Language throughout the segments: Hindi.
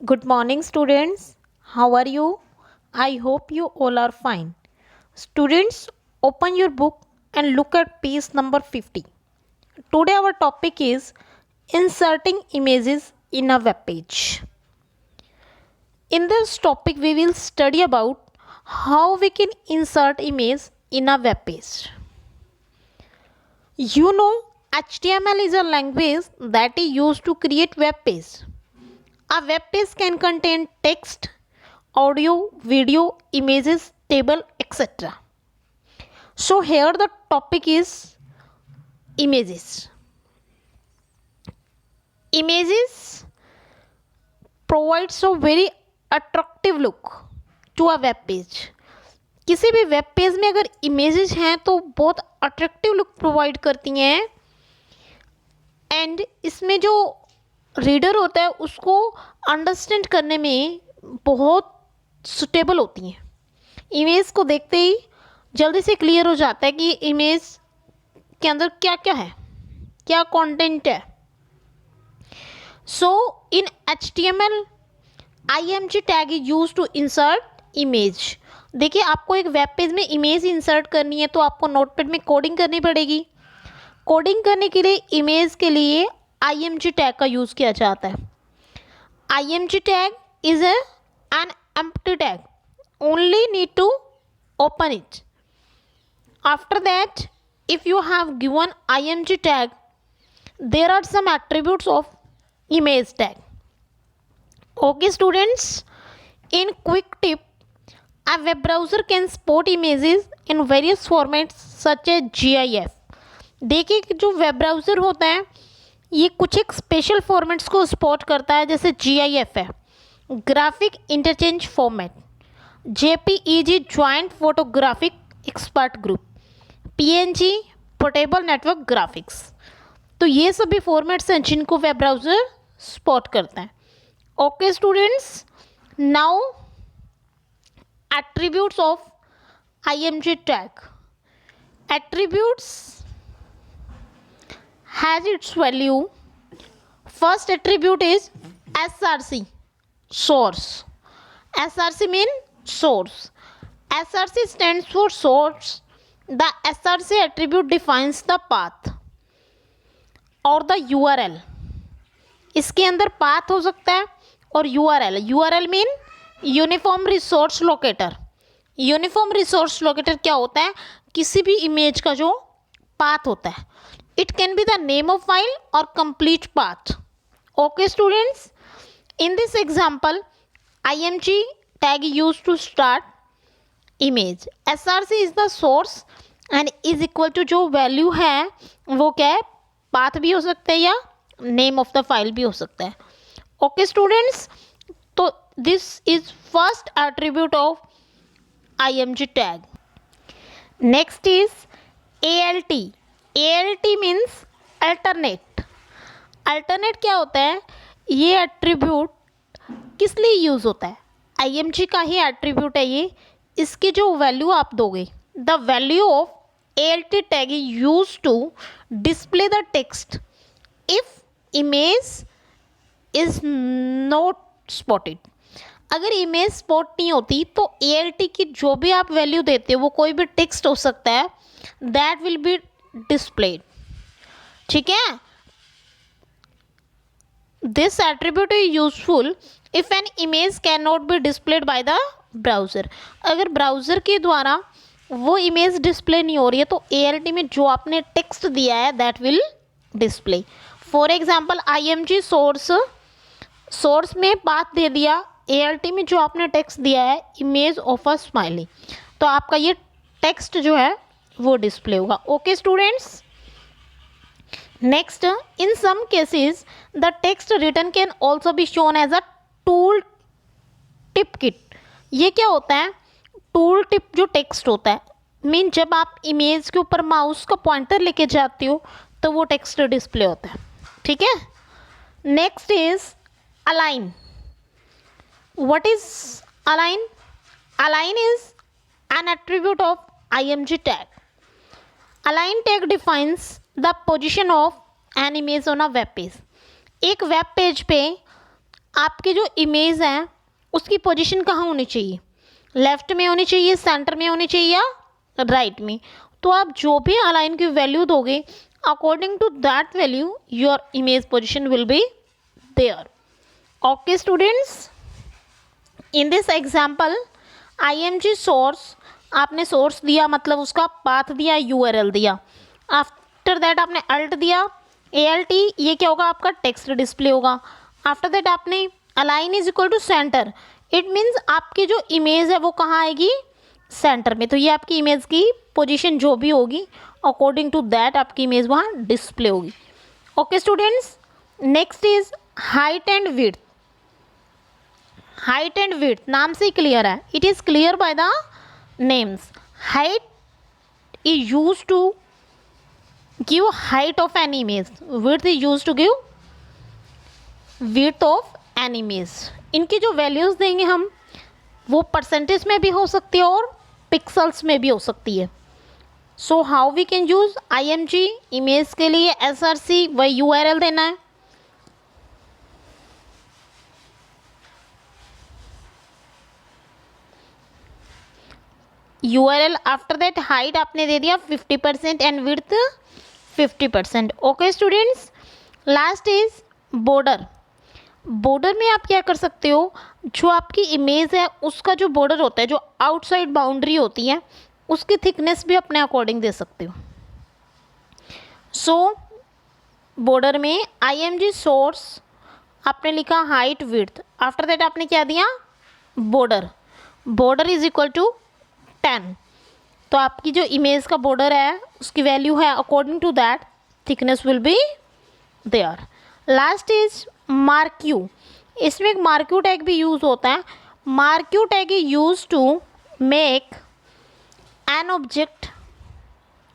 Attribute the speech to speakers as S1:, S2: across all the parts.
S1: Good morning, students. How are you? I hope you all are fine. Students, open your book and look at page number 50. Today, our topic is inserting images in a web page. In this topic, we will study about how we can insert image in a web page. You know, HTML is a language that is used to create web pages. A web page can contain text, audio, video, images, table, etc. So here the topic is images. Images provides a very attractive look to a web page. किसी भी वेब पेज में अगर इमेजेस हैं तो बहुत अट्रैक्टिव लुक प्रोवाइड करती हैं एंड इसमें जो रीडर होता है उसको अंडरस्टैंड करने में बहुत सुटेबल होती हैं. इमेज को देखते ही जल्दी से क्लियर हो जाता है कि इमेज के अंदर क्या क्या है, क्या कंटेंट है. So in HTML IMG tag is use to insert image. देखिए, आपको एक वेब पेज में इमेज इंसर्ट करनी है तो आपको नोटपैड में कोडिंग करनी पड़ेगी. कोडिंग करने के लिए इमेज के लिए IMG टैग का यूज़ किया जाता है. IMG tag is an empty tag. only need to open it. After that, if you have given IMG tag, there are some attributes of image tag. Okay students, in quick tip, a web browser can support images in various formats such as GIF. देखिए कि जो वेब ब्राउज़र होता है ये कुछ एक स्पेशल फॉर्मेट्स को सपोर्ट करता है, जैसे GIF है, graphic interchange format, JPEG joint photographic expert group, PNG portable network graphics. तो ये सभी फॉर्मेट्स हैं जिनको वेब ब्राउज़र सपोर्ट करता है. Okay students, now attributes of IMG tag. Attributes has its value. First attribute is SRC, source. SRC mean source. SRC stands for source. The SRC attribute defines the path और the URL. इसके अंदर path हो सकता है और URL. URL mean uniform resource locator. Uniform resource locator क्या होता है? किसी भी इमेज का जो पाथ होता है. It can be the name of file or complete path. Okay students, in this example IMG tag used to start image. SRC is the source and is equal to जो वैल्यू है वो क्या है? पाथ भी हो सकता है या नेम ऑफ द फाइल भी हो सकता है. ओके स्टूडेंट्स, तो this is first attribute of IMG tag. Next is ALT. ALT means alternate. Alternate क्या होता है? ये एट्रीब्यूट किस लिए यूज़ होता है? IMG का ही एट्रीब्यूट है ये. इसकी जो वैल्यू आप दोगे, the value of ALT tag is use to display the text if image is not spotted. अगर इमेज स्पॉट नहीं होती तो ALT की जो भी आप वैल्यू देते हो वो कोई भी टेक्स्ट हो सकता है, दैट विल बी displayed. ठीक है. This attribute is useful if an image cannot be displayed by the browser. अगर ब्राउज़र के द्वारा वो इमेज डिस्प्ले नहीं हो रही है तो ALT में जो आपने टेक्स्ट दिया है that will display. For example IMG source में पाथ दे दिया, ALT में जो आपने टेक्स्ट दिया है इमेज ऑफ अ स्माइली, तो आपका ये टेक्स्ट जो है वो डिस्प्ले होगा. Okay students, next, in some cases the text written can also be shown as a tool tip kit. ये क्या होता है? टूल टिप जो टेक्स्ट होता है मीन जब आप इमेज के ऊपर माउस का पॉइंटर लेके जाते हो तो वो टेक्स्ट डिस्प्ले होता है. ठीक है. Next is align. What is align? Align is an attribute of IMG tag. Align tag defines the position of an image on a web page. एक वेब पेज पे आपकी जो इमेज है उसकी पोजीशन कहाँ होनी चाहिए, लेफ्ट में होनी चाहिए, सेंटर में होनी चाहिए या राइट में। तो आप जो भी अलाइन की वैल्यू दोगे according to that value your image position will be there. Okay students, in this example img source, आपने सोर्स दिया मतलब उसका पाथ दिया, URL दिया, आफ्टर दैट आपने अल्ट दिया, ALT, ये क्या होगा आपका टेक्स्ट डिस्प्ले होगा। आफ्टर दैट आपने align is equal to centre, it means आपकी जो इमेज है वो कहाँ आएगी, सेंटर में। तो ये आपकी इमेज की पोजीशन जो भी होगी अकॉर्डिंग टू दैट आपकी इमेज वहाँ डिस्प्ले होगी। Okay students, next is height and width. Height and width नाम से क्लियर है, it is clear by the names. Height is use to give height of an image, width is use to give width of an image. इनकी जो वैल्यूज़ देंगे हम वो परसेंटेज में भी हो सकती है और पिक्सल्स में भी हो सकती है। So how we can use img, image के लिए src व URL देना है। URL आफ्टर दैट हाइट आपने दे दिया 50% and width 50%। Okay students, last is border. Border में आप क्या कर सकते हो, जो आपकी इमेज है उसका जो बॉर्डर होता है, जो आउटसाइड बाउंड्री होती है, उसकी थिकनेस भी अपने अकॉर्डिंग दे सकते हो। सो बॉर्डर में img सोर्स आपने लिखा हाइट विड्थ, आफ्टर दैट आपने क्या दिया border, border is equal to 10। तो आपकी जो इमेज का बॉर्डर है उसकी वैल्यू है according to that thickness will be there. Last is marquee, इसमें एक मार्क्यू टैग भी यूज होता है। Marquee tag is use to make an object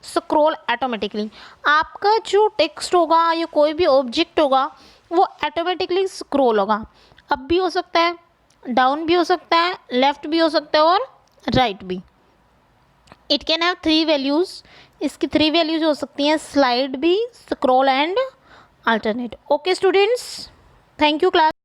S1: scroll automatically. आपका जो टेक्स्ट होगा या कोई भी ऑब्जेक्ट होगा वो ऑटोमेटिकली स्क्रॉल होगा, अप भी हो सकता है, डाउन भी हो सकता है, लेफ्ट भी हो सकता है और राइट भी। इट कैन हैव 3 वैल्यूज़, इसकी 3 वैल्यूज़ हो सकती हैं, स्लाइड भी, scroll and alternate. Okay students, thank you class.